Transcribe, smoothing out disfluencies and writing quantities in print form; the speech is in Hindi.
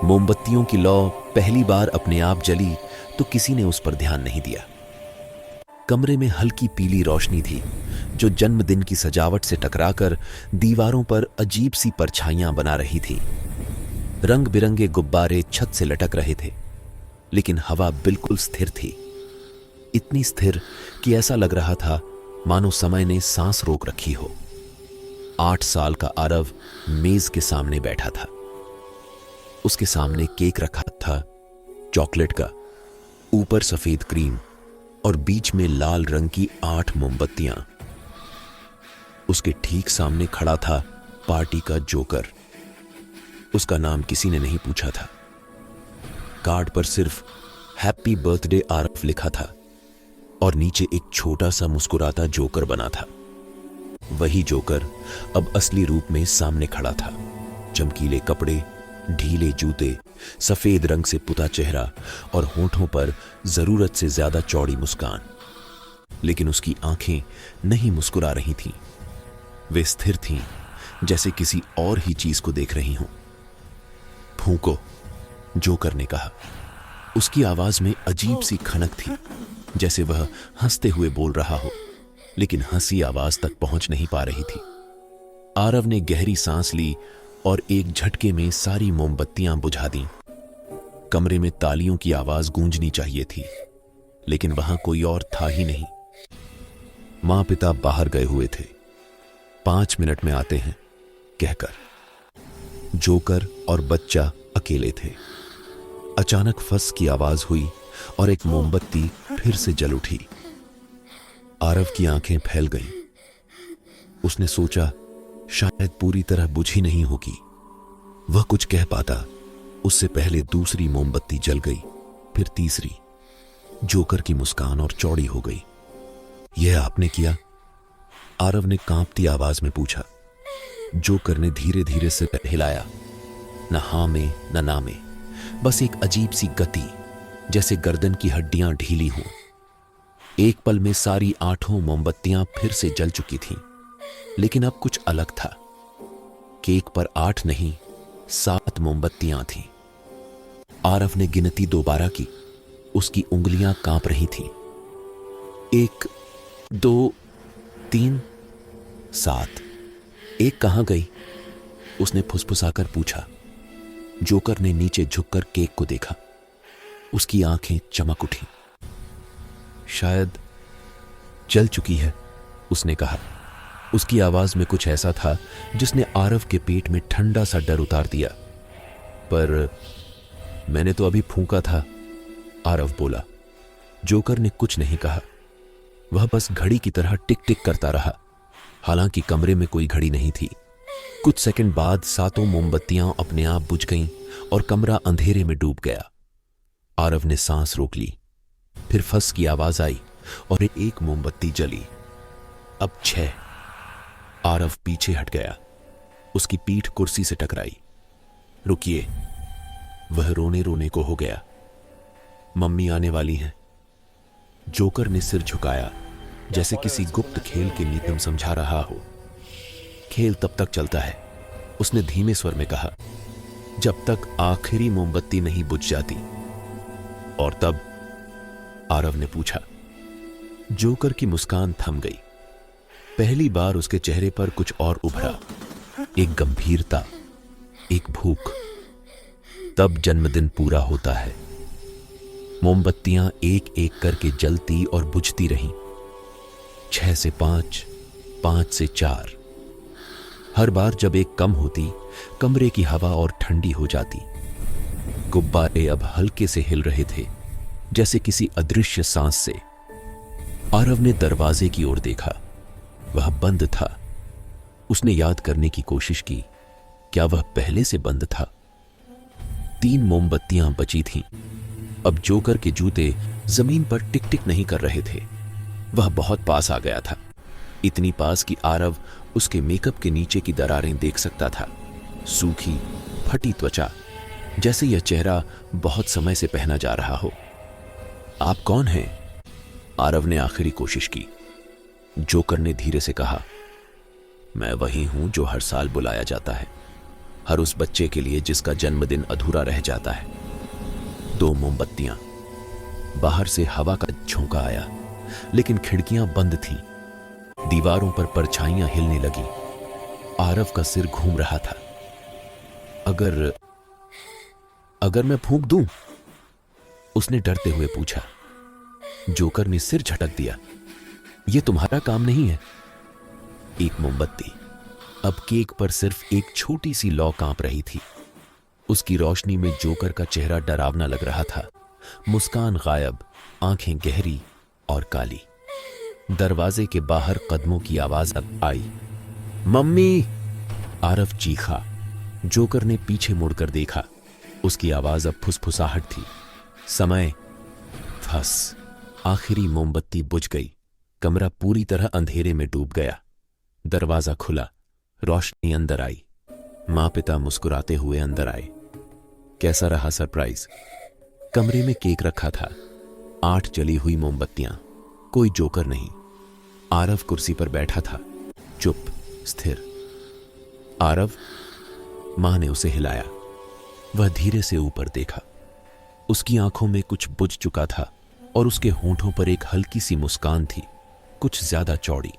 मोमबत्तियों की लौ पहली बार अपने आप जली तो किसी ने उस पर ध्यान नहीं दिया। कमरे में हल्की पीली रोशनी थी जो जन्मदिन की सजावट से टकराकर दीवारों पर अजीब सी परछाइयां बना रही थी। रंग बिरंगे गुब्बारे छत से लटक रहे थे, लेकिन हवा बिल्कुल स्थिर थी। इतनी स्थिर कि ऐसा लग रहा था मानो समय ने सांस रोक रखी हो। 8 साल का आरव मेज के सामने बैठा था। उसके सामने केक रखा था, चॉकलेट का, ऊपर सफेद क्रीम और बीच में लाल रंग की 8 मोमबत्तियां। उसके ठीक सामने खड़ा था पार्टी का जोकर। उसका नाम किसी ने नहीं पूछा था। कार्ड पर सिर्फ हैप्पी बर्थडे आरव लिखा था और नीचे एक छोटा सा मुस्कुराता जोकर बना था। वही जोकर अब असली रूप में सामने खड़ा था। चमकीले कपड़े, ढीले जूते, सफेद रंग से पुता चेहरा और होठों पर जरूरत से ज्यादा चौड़ी मुस्कान। लेकिन उसकी आंखें नहीं मुस्कुरा रही थीं। वे स्थिर थीं, जैसे किसी और ही चीज को देख रही हों। फूंको, जोकर ने कहा। उसकी आवाज में अजीब सी खनक थी, जैसे वह हंसते हुए बोल रहा हो, लेकिन हंसी आवाज तक पहुंच नहीं पा रही थी। आरव ने गहरी सांस ली और एक झटके में सारी मोमबत्तियां बुझा दीं। कमरे में तालियों की आवाज गूंजनी चाहिए थी, लेकिन वहां कोई और था ही नहीं। मां पिता बाहर गए हुए थे। 5 मिनट में आते हैं कहकर। जोकर और बच्चा अकेले थे। अचानक फस की आवाज हुई और एक मोमबत्ती फिर से जल उठी। आरव की आंखें फैल गईं। उसने सोचा शायद पूरी तरह बुझी नहीं होगी। वह कुछ कह पाता उससे पहले दूसरी मोमबत्ती जल गई, फिर तीसरी। जोकर की मुस्कान और चौड़ी हो गई। यह आपने किया? आरव ने कांपती आवाज में पूछा। जोकर ने धीरे धीरे सिर हिलाया। न हां में न ना में, बस एक अजीब सी गति, जैसे गर्दन की हड्डियां ढीली हों। एक पल में सारी 8 मोमबत्तियां फिर से जल चुकी थीं, लेकिन अब कुछ अलग था। केक पर 8 नहीं, 7 मोमबत्तियां थीं। आरव ने गिनती दोबारा की। उसकी उंगलियां कांप रही थीं। 1, 2, 3, 7। एक कहां गई? उसने फुसफुसाकर पूछा। जोकर ने नीचे झुककर केक को देखा। उसकी आंखें चमक उठी। शायद जल चुकी है, उसने कहा। उसकी आवाज में कुछ ऐसा था जिसने आरव के पेट में ठंडा सा डर उतार दिया। पर मैंने तो अभी फूंका था, आरव बोला। जोकर ने कुछ नहीं कहा। वह बस घड़ी की तरह टिक टिक करता रहा। हालांकि कमरे में कोई घड़ी नहीं थी। कुछ सेकंड बाद 7 मोमबत्तियां अपने आप बुझ गईं और कमरा अंधेरे में डूब गया। आरव ने सांस रोक ली। फिर फस की आवाज आई और एक मोमबत्ती जली। अब 6। आरव पीछे हट गया। उसकी पीठ कुर्सी से टकराई। रुकिए, वह रोने रोने को हो गया। मम्मी आने वाली हैं। जोकर ने सिर झुकाया, जैसे किसी गुप्त खेल के नियम समझा रहा हो। खेल तब तक चलता है, उसने धीमे स्वर में कहा, जब तक आखिरी मोमबत्ती नहीं बुझ जाती। और तब? आरव ने पूछा। जोकर की मुस्कान थम गई। पहली बार उसके चेहरे पर कुछ और उभरा, एक गंभीरता, एक भूख। तब जन्मदिन पूरा होता है। मोमबत्तियां एक एक करके जलती और बुझती रहीं। 6 से 5, 5 से 4। हर बार जब एक कम होती, कमरे की हवा और ठंडी हो जाती। गुब्बारे अब हल्के से हिल रहे थे, जैसे किसी अदृश्य सांस से। आरव ने दरवाजे की ओर देखा। वह बंद था। उसने याद करने की कोशिश की, क्या वह पहले से बंद था? 3 मोमबत्तियां बची थीं। अब जोकर के जूते जमीन पर टिक टिक नहीं कर रहे थे। वह बहुत पास आ गया था, इतनी पास कि आरव उसके मेकअप के नीचे की दरारें देख सकता था। सूखी, फटी त्वचा, जैसे यह चेहरा बहुत समय से पहना जा रहा हो। आप कौन हैं? आरव ने आखिरी कोशिश की। जोकर ने धीरे से कहा, मैं वही हूं जो हर साल बुलाया जाता है। हर उस बच्चे के लिए जिसका जन्मदिन अधूरा रह जाता है। 2 मोमबत्तियां। बाहर से हवा का झोंका आया, लेकिन खिड़कियां बंद थीं। दीवारों पर परछाइयां हिलने लगी। आरव का सिर घूम रहा था। अगर मैं फूंक दूं? उसने डरते हुए पूछा। जोकर ने सिर झटक दिया। यह तुम्हारा काम नहीं है। एक मोमबत्ती। अब केक पर सिर्फ एक छोटी सी लौ कांप रही थी। उसकी रोशनी में जोकर का चेहरा डरावना लग रहा था। मुस्कान गायब, आंखें गहरी और काली। दरवाजे के बाहर कदमों की आवाज आई। मम्मी! आरव चीखा। जोकर ने पीछे मुड़कर देखा। उसकी आवाज अब फुसफुसाहट थी। समय। फंस। आखिरी मोमबत्ती बुझ गई। कमरा पूरी तरह अंधेरे में डूब गया। दरवाजा खुला। रोशनी अंदर आई। माँ पिता मुस्कुराते हुए अंदर आए। कैसा रहा सरप्राइज? कमरे में केक रखा था। 8 जली हुई मोमबत्तियां। कोई जोकर नहीं। आरव कुर्सी पर बैठा था, चुप, स्थिर। आरव? मां ने उसे हिलाया। वह धीरे से ऊपर देखा। उसकी आंखों में कुछ बुझ चुका था और उसके होंठों पर एक हल्की सी मुस्कान थी, कुछ ज्यादा चौड़ी।